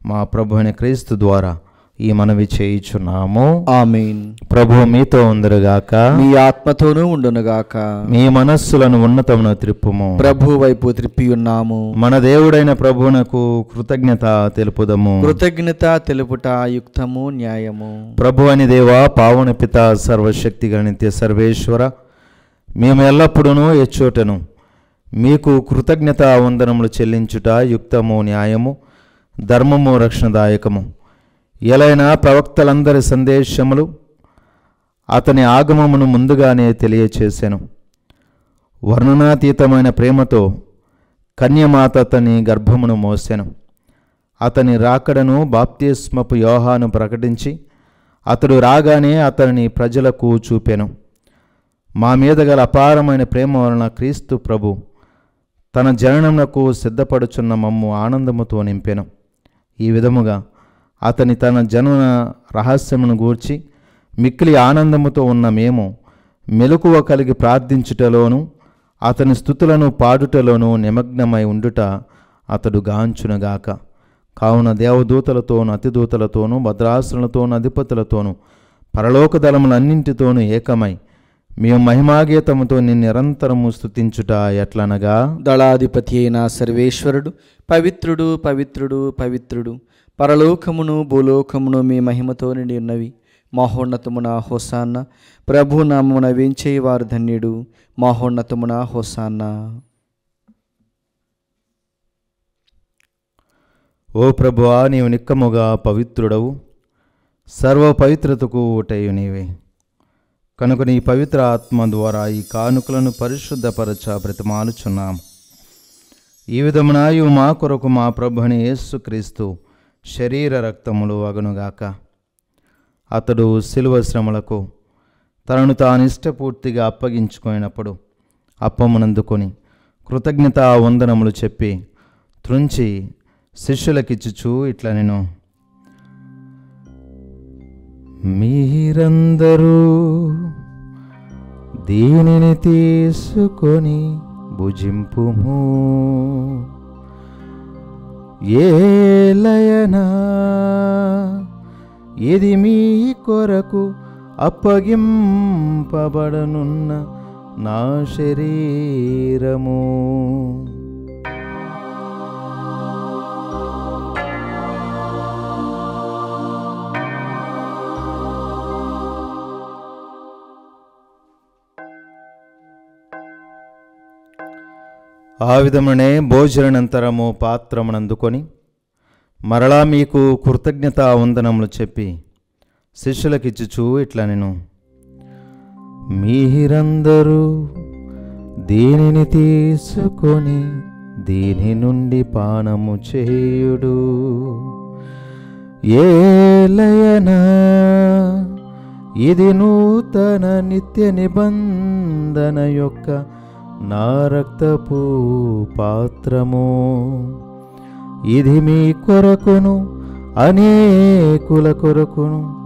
Speaker 1: మా ప్రభు అయిన క్రీస్తు ద్వారా ఈ మనవి చేయుచున్నాము.
Speaker 3: ఆమేన్.
Speaker 1: ప్రభు మీతో ఉందరుగాక,
Speaker 3: మీ ఆత్మతోనూ ఉండునుగాక.
Speaker 1: మీ మనస్సులను ఉన్నతమున త్రిప్పుము.
Speaker 3: ప్రభు వైపు త్రిప్పి ఉన్నాము.
Speaker 1: మన దేవుడైన ప్రభువునకు కృతజ్ఞత తెలుపుదము.
Speaker 3: కృతజ్ఞత తెలుపుట యుక్తము, న్యాయము.
Speaker 1: ప్రభు అని దేవా, పావన పిత, సర్వశక్తి గణిత్య సర్వేశ్వర, మేము ఎల్లప్పుడూ ఎచ్చోటను మీకు కృతజ్ఞత వందనములు చెల్లించుట యుక్తము, న్యాయము, ధర్మము, రక్షణదాయకము. ఎలైనా ప్రవక్తలందరి సందేశములు అతని ఆగమమును ముందుగానే తెలియచేసెను. వర్ణనాతీతమైన ప్రేమతో కన్యమాత అతని గర్భమును మోసెను. అతని రాకడను బాప్తిస్మపు యోహాను ప్రకటించి అతడు రాగానే అతనిని ప్రజలకు చూపెను. మా మీద గల అపారమైన ప్రేమ వలన క్రీస్తు ప్రభు తన జననమునకు సిద్ధపడుచున్న మమ్ము ఆనందముతో నింపెను. ఈ విధముగా అతని తన జనన రహస్యమును గూర్చి మిక్కిలి ఆనందముతో ఉన్న మేము మెలకువ కలిగి ప్రార్థించుటలోను అతని స్తుతులను పాడుటలోను నిమగ్నమై ఉండుట అతడు గాంచునుగాక. కావున దేవదూతలతోనూ అతిదూతలతోనూ భద్రాసులతోనూ అధిపతులతోనూ పరలోక దళములన్నింటితోనూ ఏకమై మేము మహిమాగీతముతో నిరంతరము స్తుతించుట ఎట్లనగా,
Speaker 3: దళాధిపతి అయిన సర్వేశ్వరుడు పవిత్రుడు, పవిత్రుడు, పవిత్రుడు, పరలోకమును భూలోకమును మీ మహిమతో నిండి ఉన్నవి. మహోన్నతమున హోసాన్న. ప్రభు నామమున వేంచేవారు ధన్యుడు. మహోన్నతమున హోసాన్న.
Speaker 1: ఓ ప్రభువా, నీవు నిక్కముగా పవిత్రుడవు, సర్వ పవిత్రతకు ఊటయు నీవే. కనుక నీ పవిత్ర ఆత్మ ద్వారా ఈ కానుకలను పరిశుద్ధపరచ బ్రతిమాలుచున్నాము. ఈ విధమున ఇవి మా కొరకు మా ప్రభుని యేసుక్రీస్తు శరీర రక్తములు అగునుగాక. అతడు శిలువ శ్రమలకు తనను తాను ఇష్టపూర్తిగా అప్పగించుకున్నప్పుడు అప్పమునందుకొని కృతజ్ఞతా వందనములు చెప్పి త్రుంచి శిష్యులకిచ్చుచూ ఇట్లా నేను, మీరందరూ దీనిని తీసుకొని భుజింపుము. ఏలయనా ఇది మీ కొరకు అప్పగింపబడనున్న నా శరీరము. ఆ విధమునే భోజనంతరము పాత్రమునందుకొని మరలా మీకు కృతజ్ఞతా వందనములు చెప్పి శిష్యులకిచ్చుచూ ఇట్లా నేను, మీరందరూ దీనిని తీసుకొని దీని నుండి పానము చేయుడు. ఏలయనా ఇది నూతన నిత్య నిబంధన యొక్క నా రక్తపు పాత్రము. ఇది మీ కొరకును అనేకుల కొరకును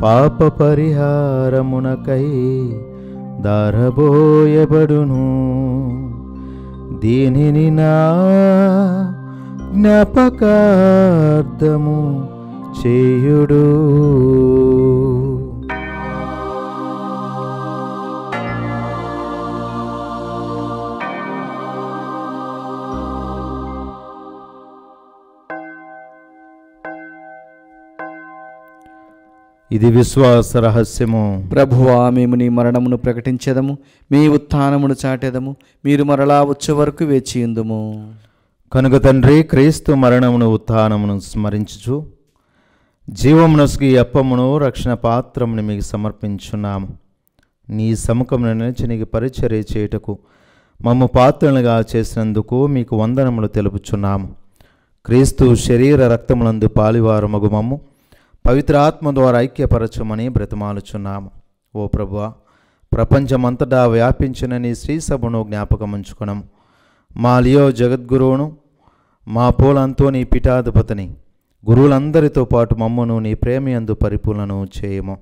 Speaker 1: పాప పరిహారమునకై దారబోయబడును. దీనిని నా జ్ఞాపకార్థము చేయుడు. ఇది విశ్వాస రహస్యము.
Speaker 3: ప్రభువా, మేము నీ మరణమును ప్రకటించెదము, మీ ఉత్థానమును చాటెదము, మీరు మరలా వచ్చే వరకు వేచియుందుము.
Speaker 1: కనుక తండ్రి, క్రీస్తు మరణమును ఉత్థానమును స్మరించుచు జీవమునొసగి అప్పమును రక్షణ పాత్రమును మీకు సమర్పించున్నాము. నీ సముఖమును నిలిచి నీకు పరిచర్య చేయుటకు మమ్ము పాత్రలుగా చేసినందుకు మీకు వందనములు తెలుపుచున్నాము. క్రీస్తు శరీర రక్తములందు పాలివారమగు మమ్ము పవిత్ర ఆత్మ ద్వారా ఐక్యపరచమని బ్రతిమాలుచున్నాము. ఓ ప్రభువా, ప్రపంచమంతటా వ్యాపించిన నీ శ్రీ సభను జ్ఞాపకముంచుకున్నాము. మా లియో జగద్గురువును, మా పోలంతోని పీఠాధిపతిని, గురువులందరితో పాటు మమ్మను నీ ప్రేమయందు పరిపూర్ణను చేయము.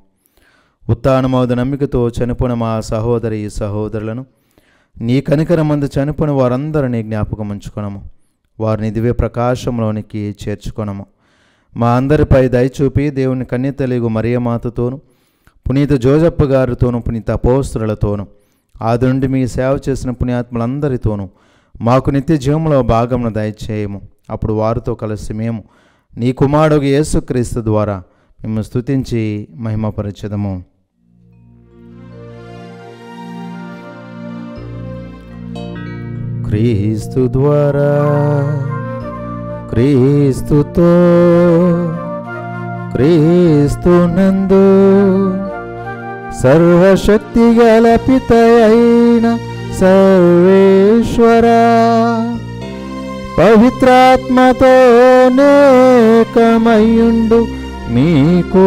Speaker 1: ఉత్థానమౌదు నమ్మికతో చనిపోయిన మా సహోదరి సహోదరులను నీ కనికరమందు చనిపోయిన వారందరినీ జ్ఞాపకముంచుకున్నాము. వారిని దివ్య ప్రకాశంలోనికి చేర్చుకొనము. మా అందరిపై దయచూపి దేవుని కన్యతలిగు మరియమాతతోను, పునీత జోజప్ప గారితోనూ, పునీత అపోస్తలులతోనూ, ఆది నుండి మీ సేవ చేసిన పుణ్యాత్ములందరితోనూ మాకు నిత్య జీవంలో భాగమును దయచేయము. అప్పుడు వారితో కలిసి మేము నీ కుమారుడు యేసుక్రీస్తు ద్వారా మేము స్తుతించి మహిమపరచెదము. క్రీస్తు ద్వారా, క్రీస్తుతో, క్రీస్తునందు సర్వశక్తి గల పిత అయిన సర్వేశ్వర పవిత్రాత్మతో నేకమయుండు మీకు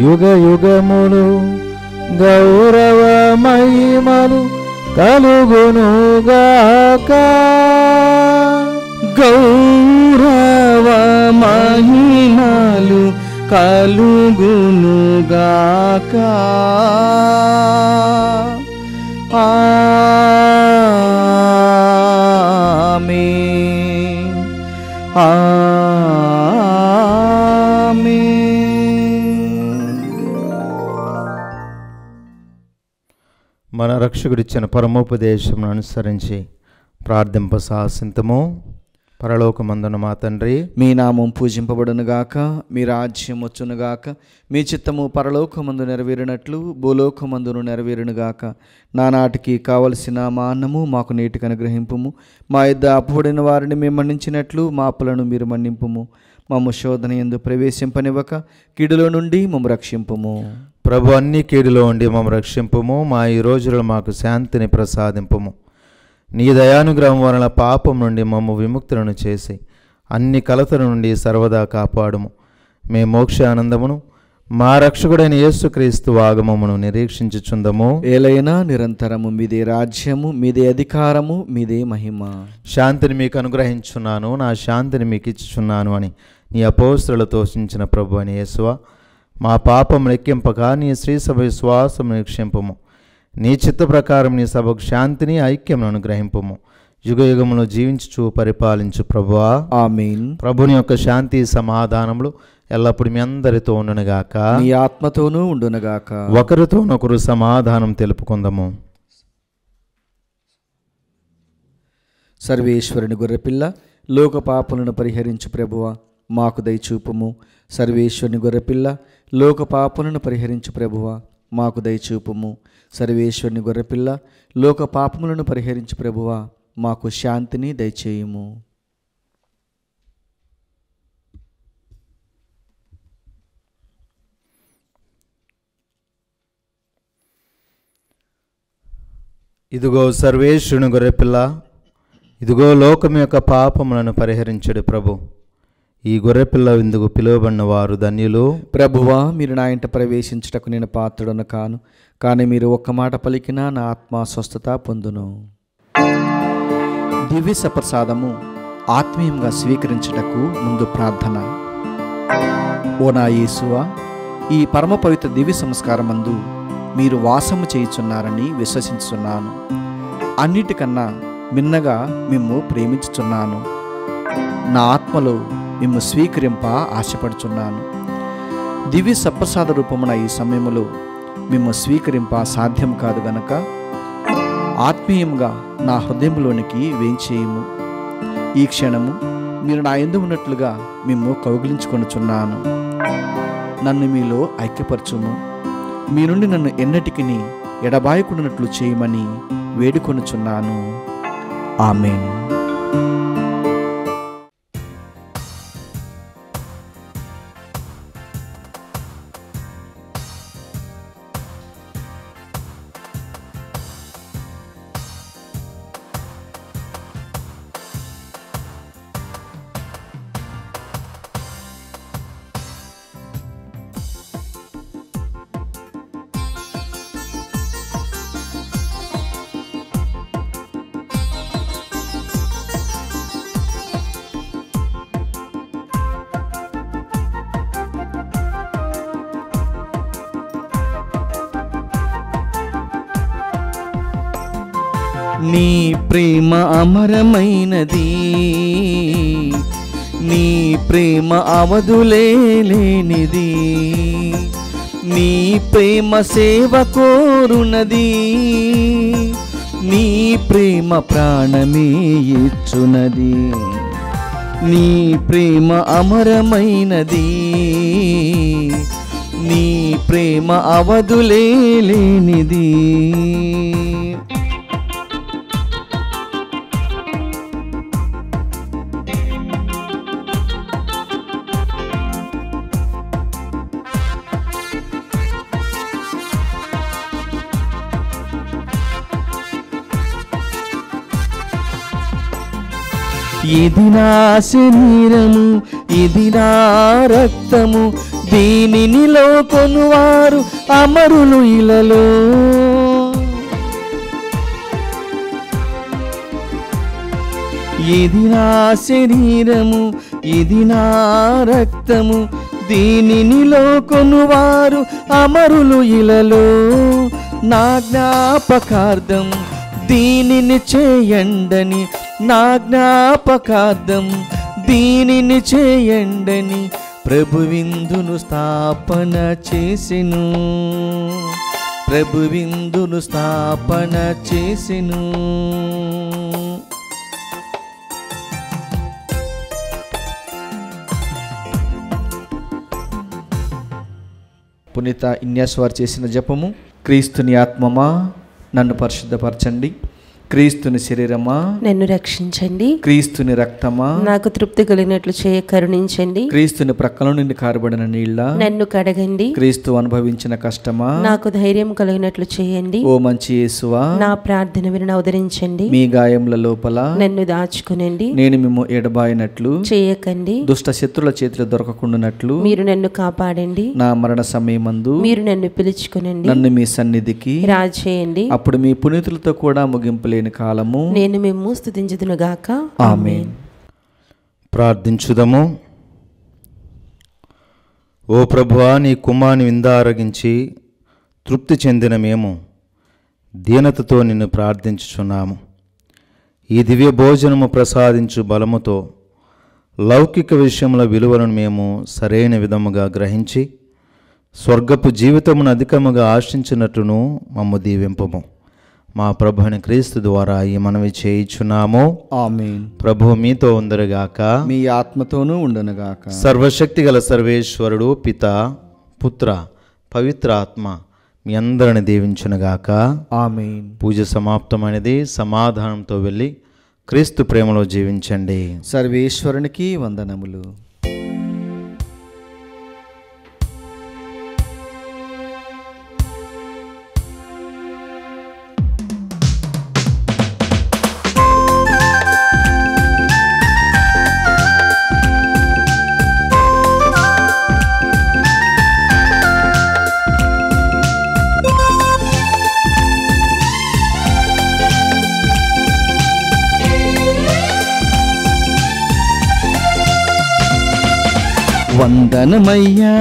Speaker 1: యుగ యుగములు గౌరవ మహిమలు కలుగునుగాక.
Speaker 3: గౌరవ మహిమలు కలుగునుగాక. ఆమేన్. ఆమేన్.
Speaker 1: మన రక్షకుడిచ్చిన పరమోపదేశమును అనుసరించి ప్రార్థింప సాసింతము. పరలోకమందున మా తండ్రి,
Speaker 3: మీ నామం పూజింపబడునుగాక, మీ రాజ్యం వచ్చునుగాక, మీ చిత్తము పరలోకమందు నెరవేరినట్లు భూలోకమందును నెరవేరునుగాక. నానాటికి కావలసిన మా అన్నము మాకు నేటికి అనుగ్రహింపుము. మా యొద్ద అప్పుడైన వారిని మేము మన్నించినట్లు మా అప్పులను మీరు మన్నింపుము. మమ్ము శోధన యందు ప్రవేశింపనివ్వక కీడులో నుండి మమ్ము రక్షింపుము.
Speaker 1: ప్రభు, అన్ని కీడులో ఉండి మమ్ము రక్షింపుము. మా ఈ రోజులో మాకు శాంతిని ప్రసాదింపుము. నీ దయానుగ్రహం వలన పాపం నుండి మమ్ము విముక్తులను చేసి అన్ని కలతల నుండి సర్వదా కాపాడుము. మే మోక్ష ఆనందమును మా రక్షకుడైన యేసుక్రీస్తు ఆగమమును నిరీక్షించుచుందము.
Speaker 3: ఏలైనా నిరంతరము మీదే రాజ్యము, మీదే అధికారము, మీదే మహిమ.
Speaker 1: శాంతిని మీకు అనుగ్రహించున్నాను, నా శాంతిని మీకు ఇచ్చుచున్నాను అని నీ అపోస్తలులతో సూచించిన ప్రభు అని యేసువా, మా పాపం లెక్కింపక నీ శ్రీసభ విశ్వాసము నిక్షింపము. నీ చిత్త ప్రకారం నీ సభకు శాంతిని ఐక్యమును అనుగ్రహింపము. యుగ యుగములో జీవించుచు పరిపాలించు ప్రభువా.
Speaker 3: ఆమేన్.
Speaker 1: ప్రభుని యొక్క శాంతి సమాధానములు ఎల్లప్పుడు మీ అందరితో ఉండునుగాక,
Speaker 3: నీ ఆత్మతోనూ ఉండునుగాక.
Speaker 1: ఒకరితోనొకరు సమాధానం తెలుపుకుందాము.
Speaker 3: సర్వేశ్వరుని గొర్రెపిల్ల, లోక పాపలను పరిహరించు ప్రభువా, మాకు దయచూపుము. సర్వేశ్వరుని గొర్రెపిల్ల, లోక పాపలను పరిహరించు ప్రభువా, మాకు దయచూపుము. సర్వేశ్వరుని గొర్రెపిల్ల, లోక పాపములను పరిహరించు ప్రభువా, మాకు శాంతిని దయచేయుము.
Speaker 1: ఇదిగో సర్వేశ్వరుని గొర్రెపిల్ల, ఇదిగో లోకం యొక్క పాపములను పరిహరించడు ప్రభు. ఈ గొర్రెపిల్ల విందుకు పిలువబడిన వారు ధన్యులు.
Speaker 3: ప్రభువా, మీరు నా ఇంట ప్రవేశించుటకు నేను పాత్రుడను కాను, కానీ మీరు ఒక్క మాట పలికినా నా ఆత్మ స్వస్థత పొందును. దివ్య సప్రసాదము ఆత్మీయంగా స్వీకరించుటకు ముందు ప్రార్థన. ఓ నా యేసువా, ఈ పరమ పవిత్ర దివ్య సంస్కారమందు మీరు వాసము చేయుచున్నారని విశ్వసించుచున్నాను. అన్నిటికన్నా మిన్నగా మిమ్ము ప్రేమించుచున్నాను. నా ఆత్మలో మిమ్ము స్వీకరింప ఆశపడుచున్నాను. దివ్య సప్రసాద రూపమున ఈ సమయములో మిమ్ము స్వీకరింప సాధ్యం కాదు గనక ఆత్మీయంగా నా హృదయంలోనికి వేంచేయము. ఈ క్షణము మీరు నా యందు ఉన్నట్లుగా మిమ్ము కౌగిలించుకొనుచున్నాను. నన్ను మీలో ఐక్యపరచుము. మీ నుండి నన్ను ఎన్నటికిని ఎడబాయకుండానట్లు చేయమని వేడుకొనుచున్నాను. ఆమేన్. నీ ప్రేమ అమరమైనది, నీ ప్రేమ అవధులేనిది, నీ ప్రేమ సేవ కోరునది, నీ ప్రేమ ప్రాణమే ఇచ్చునది. నీ ప్రేమ అమరమైనది, నీ ప్రేమ అవధులేనిది. ఇది నా శరీరము, ఇది నా రక్తము, దీనినిలో కొనువారు అమరులు ఇలలో. ఇది నా శరీరము, ఇది నా రక్తము, దీనినిలో కొనువారు అమరులు ఇలలో. నా జ్ఞాపకార్థం దీనిని చేయండని, నా జ్ఞాపకార్థం దీనిని చేయండని ప్రభు విందును స్థాపన చేసెను, ప్రభు విందును స్థాపన చేసెను. పునీత ఇన్యాస్ వారు చేసిన జపము. క్రీస్తుని ఆత్మమా నన్ను పరిశుద్ధపరచండి, క్రీస్తుని శరీరమా
Speaker 5: నన్ను రక్షించండి,
Speaker 3: క్రీస్తుని రక్తమా
Speaker 5: నాకు తృప్తి కలిగినట్లు చేయ కరుణించండి,
Speaker 3: క్రీస్తుని ప్రక్కల నుండి కారబడిన నీళ్ళ
Speaker 5: నన్ను కడగండి,
Speaker 3: క్రీస్తు అనుభవించిన కష్టమా
Speaker 5: నాకు ధైర్యం కలిగినట్లు చేయండి,
Speaker 3: ఓ మంచి యేసువా
Speaker 5: నా ప్రార్థన విని అవతరించండి,
Speaker 3: మీ గాయముల లోపల
Speaker 5: నన్ను దాచుకునండి,
Speaker 3: నేను మిమ్ము ఎడబాయినట్లు
Speaker 5: చేయకండి,
Speaker 3: దుష్ట శత్రుల చేతిలో దొరకకుండానట్లు
Speaker 5: మీరు నన్ను కాపాడండి,
Speaker 3: నా మరణ సమయమందు
Speaker 5: మీరు నన్ను పిలుచుకునండి,
Speaker 3: నన్ను మీ సన్నిధికి
Speaker 5: రాజేయండి,
Speaker 3: అప్పుడు మీ పునీతులతో కూడా ముగింపు లేని కాలము
Speaker 5: నేను మిమ్ము స్తుతించుదునుగాక.
Speaker 3: ఆమేన్.
Speaker 1: ప్రార్థించుదము. ఓ ప్రభువా, నీ కుమారుని విందారగించి తృప్తి చెందిన మేము దీనతతో నిన్ను ప్రార్థించుచున్నాము. ఈ దివ్య భోజనము ప్రసాదించు బలముతో లౌకిక విషయముల విలువలను మేము సరైన విధముగా గ్రహించి స్వర్గపు జీవితమును అధికముగా ఆశించినట్టును మమ్ము దీవింపము. మా ప్రభుని క్రీస్తు ద్వారా ఈ మనవి చేయుచున్నాము.
Speaker 3: ఆమేన్.
Speaker 1: ప్రభు మీతో ఉందరుగాక,
Speaker 3: మీ ఆత్మతోనూ ఉండునుగాక.
Speaker 1: సర్వశక్తి గల సర్వేశ్వరుడు పిత, పుత్ర, పవిత్ర ఆత్మ మీ అందరిని దీవించునుగాక.
Speaker 3: ఆమేన్.
Speaker 1: పూజ సమాప్తమైనది. సమాధానంతో వెళ్ళి క్రీస్తు ప్రేమలో జీవించండి.
Speaker 3: సర్వేశ్వరునికి వందనములు. వందనమయ్యా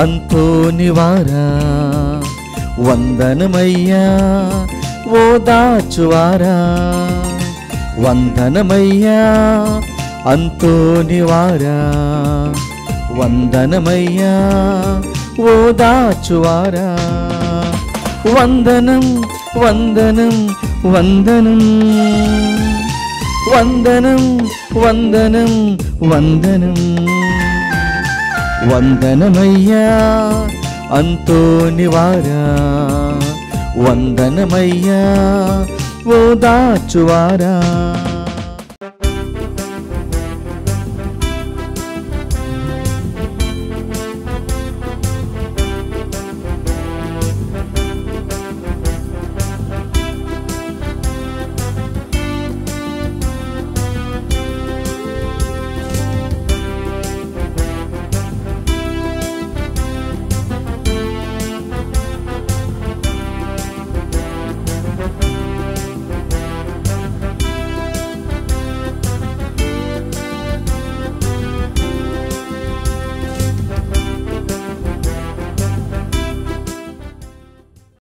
Speaker 3: అంతోనివారా, వందనమయ్యా ఓదాచువారా, వందనమయ్యా అంతోనివారా, వందనమయ్యా ఓదాచువారా. వందనం వందనం వందనం, వందనం వందనం వందనం, వందనమయ్యా అంతోనివారా, వందనమయ్యా ఓదాచువారా.